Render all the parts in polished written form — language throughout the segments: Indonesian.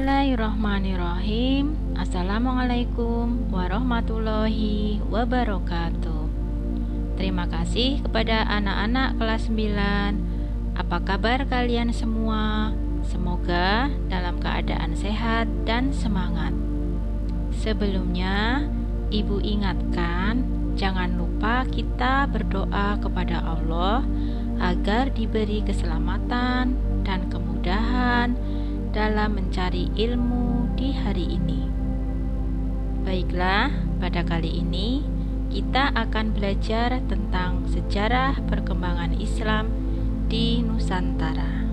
Bismillahirrahmanirrahim. Assalamualaikum warahmatullahi wabarakatuh. Terima kasih kepada anak-anak kelas 9. Apa kabar kalian semua? Semoga dalam keadaan sehat dan semangat. Sebelumnya, Ibu ingatkan, jangan lupa kita berdoa kepada Allah agar diberi keselamatan dan kemudahan dalam mencari ilmu di hari ini. Baiklah, pada kali ini kita akan belajar tentang sejarah perkembangan Islam di Nusantara.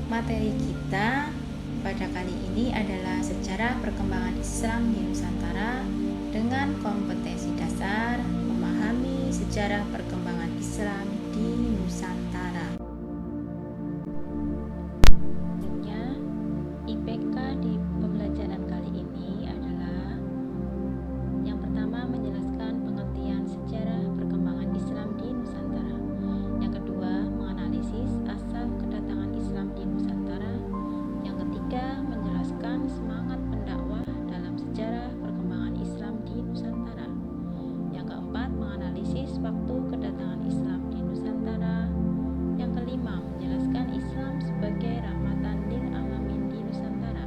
Materi kita pada kali ini adalah sejarah perkembangan Islam di Nusantara dengan kompetensi dasar memahami sejarah perkembangan Islam di Nusantara. IPK di pembelajaran kali ini adalah yang pertama menjelaskan pengertian sejarah perkembangan Islam di Nusantara. Yang kedua, menganalisis asal kedatangan Islam di Nusantara. Yang ketiga, menjelaskan semangat pendakwah dalam sejarah perkembangan Islam di Nusantara. Yang keempat, menganalisis waktu kedatangan Islam di Nusantara. Yang kelima, menjelaskan Islam sebagai rahmatan lil alamin di Nusantara.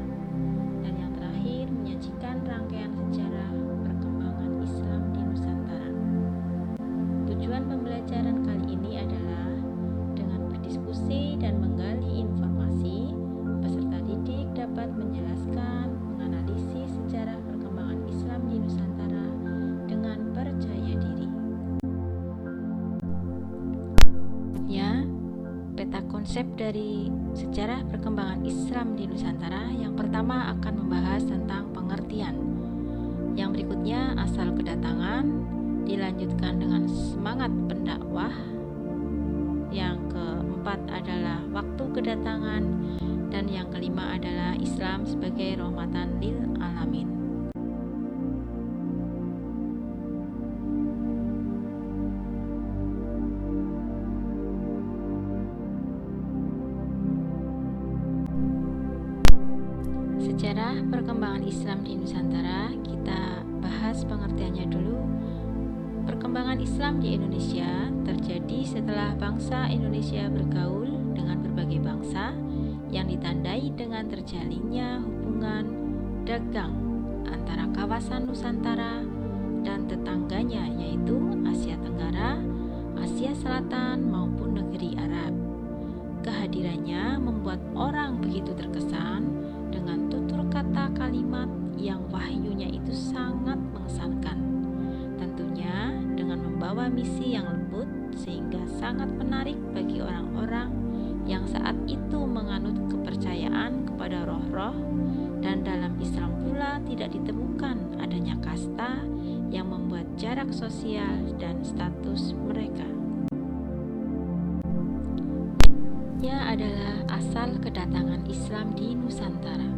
Dan yang terakhir, menyajikan rangkaian sejarah perkembangan Islam di Nusantara. Tujuan pembelajaran kali ini adalah dengan berdiskusi dan menggali informasi, peserta didik dapat menjelaskan, menganalisis sejarah perkembangan Islam di Nusantara dengan percaya diri. Ya, peta konsep dari sejarah perkembangan Islam di Nusantara yang pertama akan membahas tentang pengertian. Yang berikutnya asal kedatangan, dilanjutkan dengan semangat pendakwah. Yang keempat adalah waktu kedatangan, dan yang kelima adalah Islam sebagai rahmatan lil alamin. Sejarah perkembangan Islam di Nusantara, kita bahas pengertiannya dulu. Perkembangan Islam di Indonesia terjadi setelah bangsa Indonesia bergaul dengan berbagai bangsa yang ditandai dengan terjalinnya hubungan dagang antara kawasan Nusantara dan tetangganya, yaitu Asia Tenggara, Asia Selatan maupun negeri Arab. Kehadirannya membuat orang begitu terkesan dengan tutur kata kalimat yang wahyunya itu sangat mengesankan. Tentunya dengan membawa misi yang lembut sehingga sangat menarik bagi orang-orang yang saat itu menganut kepercayaan kepada roh-roh, dan dalam Islam pula tidak ditemukan adanya kasta yang membuat jarak sosial dan status mereka. Adalah asal kedatangan Islam di Nusantara.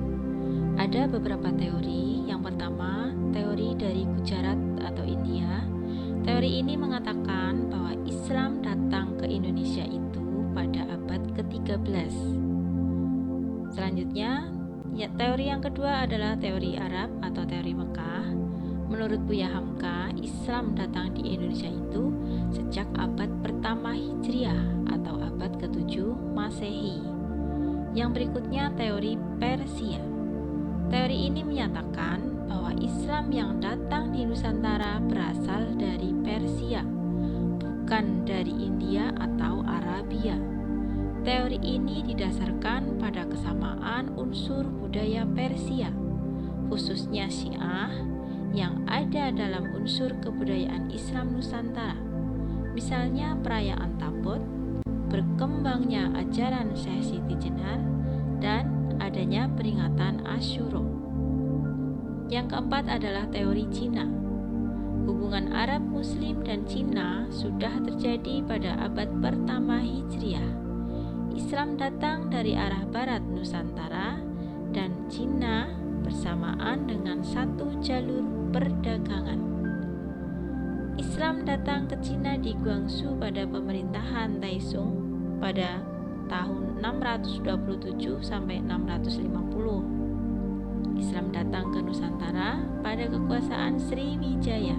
Ada beberapa teori. Yang pertama, teori dari Gujarat atau India. Teori ini mengatakan bahwa Islam datang ke Indonesia itu pada abad ke-13. Selanjutnya, teori yang kedua adalah teori Arab atau teori Mekah. Menurut Buya Hamka, Islam datang di Indonesia itu sejak abad pertama Hijriah atau abad ke-7 Masehi. Yang berikutnya teori Persia. Teori ini menyatakan bahwa Islam yang datang di Nusantara berasal dari Persia, bukan dari India atau Arabia. Teori ini didasarkan pada kesamaan unsur budaya Persia, khususnya Syiah, yang ada dalam unsur kebudayaan Islam Nusantara. Misalnya perayaan Tabot, berkembangnya ajaran Syekh Siti Jenar, dan adanya peringatan Asyura. Yang keempat adalah teori Cina. Hubungan Arab Muslim dan Cina sudah terjadi pada abad pertama Hijriah. Islam datang dari arah barat Nusantara dan Cina bersamaan dengan satu jalur perdagangan. Islam datang ke Cina di Guangzhou pada pemerintahan Taizong pada tahun 627 sampai 650. Islam datang ke Nusantara pada kekuasaan Sriwijaya.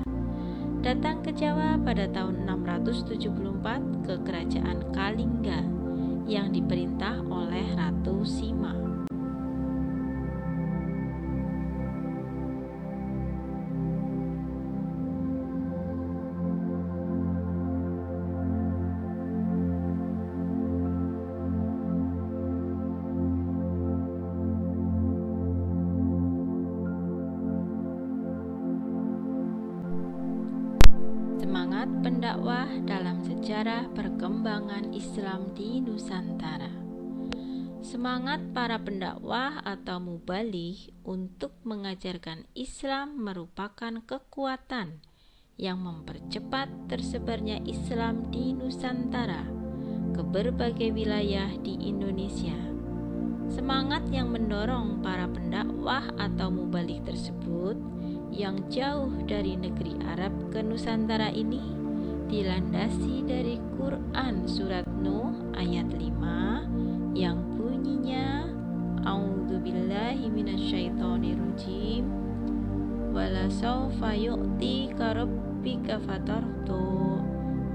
Datang ke Jawa pada tahun 674 ke Kerajaan Kalingga yang diperintah oleh Ratu Sima. Semangat pendakwah dalam sejarah perkembangan Islam di Nusantara. Semangat para pendakwah atau mubaligh untuk mengajarkan Islam merupakan kekuatan yang mempercepat tersebarnya Islam di Nusantara ke berbagai wilayah di Indonesia. Semangat yang mendorong para pendakwah atau mubaligh tersebut yang jauh dari negeri Arab ke Nusantara ini dilandasi dari Quran surat Nuh ayat 5 yang bunyinya A'udzubillahi minasyaitonirrajim wala sawfa yu'tika rabbika fatardu,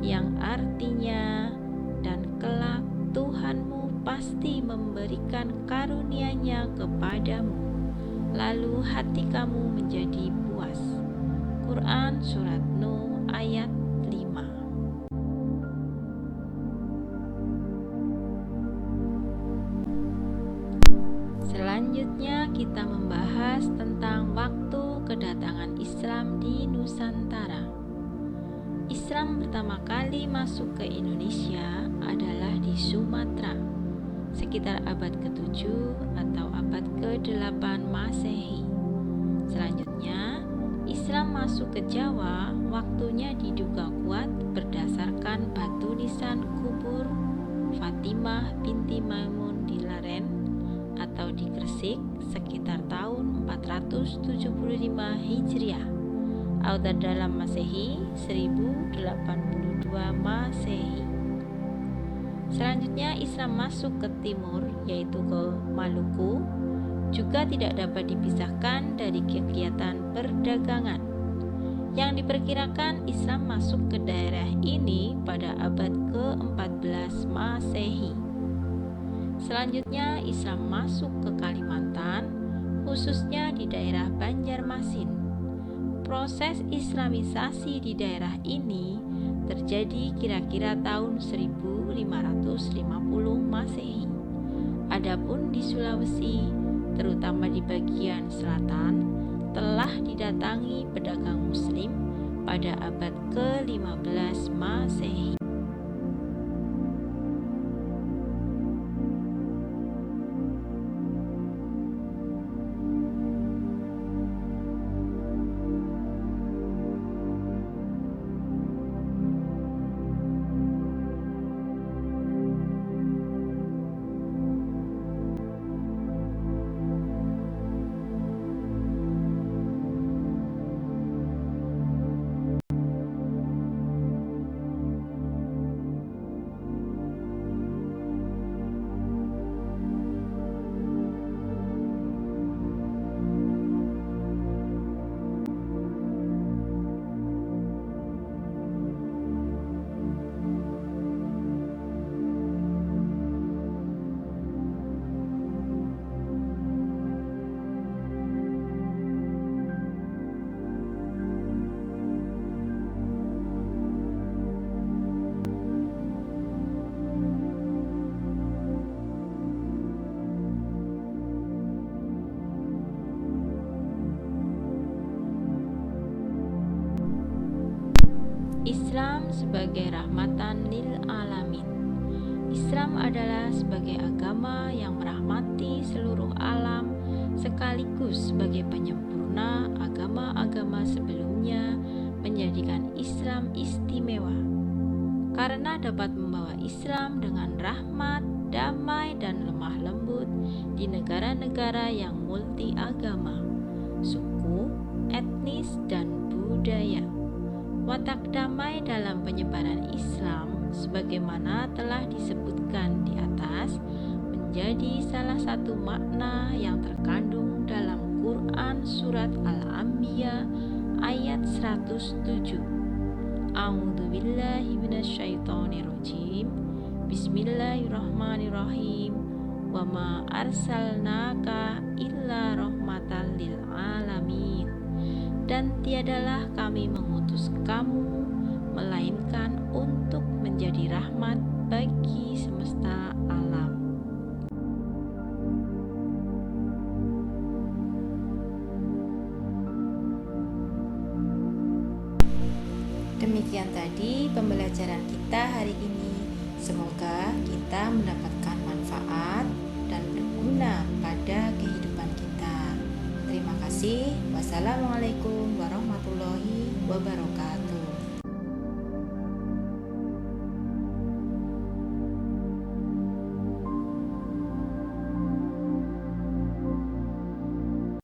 yang artinya dan kelak Tuhanmu pasti memberikan karunia-Nya kepadamu, lalu hati kamu menjadi puas. Quran surat Nuh ayat 5. Selanjutnya kita membahas tentang waktu kedatangan Islam di Nusantara. Islam pertama kali masuk ke Indonesia adalah di Sumatera sekitar abad ke-7 atau abad ke-8 Masehi. Selanjutnya, Islam masuk ke Jawa waktunya diduga kuat berdasarkan batu nisan kubur Fatimah binti Maimun di Laren atau di Gresik sekitar tahun 475 Hijriah atau dalam Masehi 1082 Masehi. Selanjutnya Islam masuk ke timur yaitu ke Maluku, juga tidak dapat dipisahkan dari kegiatan perdagangan. Yang diperkirakan Islam masuk ke daerah ini pada abad ke-14 Masehi. Selanjutnya Islam masuk ke Kalimantan, khususnya di daerah Banjarmasin. Proses Islamisasi di daerah ini terjadi kira-kira tahun 1550 Masehi. Adapun di Sulawesi, terutama di bagian selatan, telah didatangi pedagang muslim pada abad ke-15 Masehi. Islam sebagai rahmatan lil alamin. Islam adalah sebagai agama yang merahmati seluruh alam sekaligus sebagai penyempurna agama-agama sebelumnya, menjadikan Islam istimewa karena dapat membawa Islam dengan rahmat, damai dan lemah lembut di negara-negara yang multi agama, suku, etnis dan budaya. Watak damai dalam penyebaran Islam sebagaimana telah disebutkan di atas menjadi salah satu makna yang terkandung dalam Quran Surat Al-Anbiya ayat 107. A'udzubillahi minasyaitonirrajim. Bismillahirrahmanirrahim. Wa ma arsalnaka illa rahmatan lil alamin. Dan tiadalah kami mengutus kamu melainkan untuk menjadi rahmat bagi semesta alam. Demikian tadi pembelajaran kita hari ini. Semoga kita mendapatkan manfaat dan berguna pada kehidupan kita. Terima kasih. Wassalamualaikum warahmatullahi wabarakatuh.